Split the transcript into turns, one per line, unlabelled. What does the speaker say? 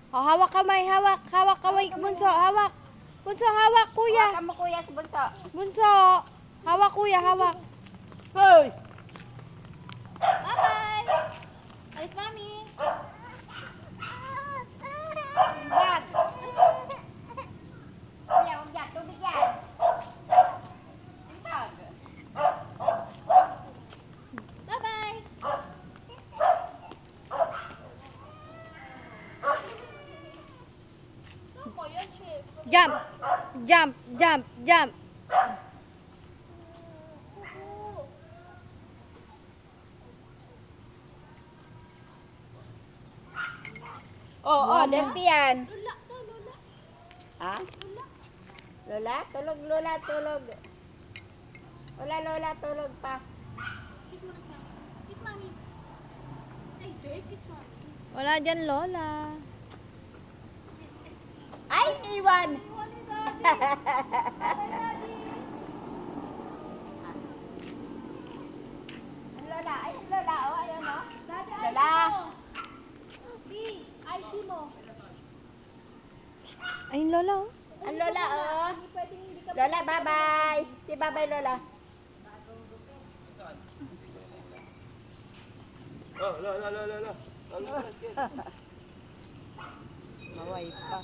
O, hawak kamay, hawak. Hawak kamay, bunso, hawak. Bunso, hawak, kuya.
Hawakan mo kuya si Bunso.
Bunso, hawak kuya, hawak.
Hoy!
Bye-bye! Alis, Mami!
Bag! Yan, yan, tubig yan. Ang tag.
Bye-bye!
Jump, jump, jump, jump.
Oo, dirty yan.
Lola, to, Lola.
Ha? Lola? Tulog, Lola, tulog. Wala, Lola, tulog pa.
Kiss mo na si Mami. Kiss Mami. Ay, Jay, kiss Mami.
Wala dyan, Lola.
Ay, iniwan!
Iwan ni Daddy. Bye, Daddy.
Ang Lola, ay, ang Lola, oh, ayun, oh.
Daddy,
Lola.
ID mo. B, ID mo.
Ayun, Lola, oh.
Ang Lola, oh.
Hindi pwedeng hindi ka
Lola, bye-bye. Si bye-bye, Lola.
Oh, la.
Maway pa.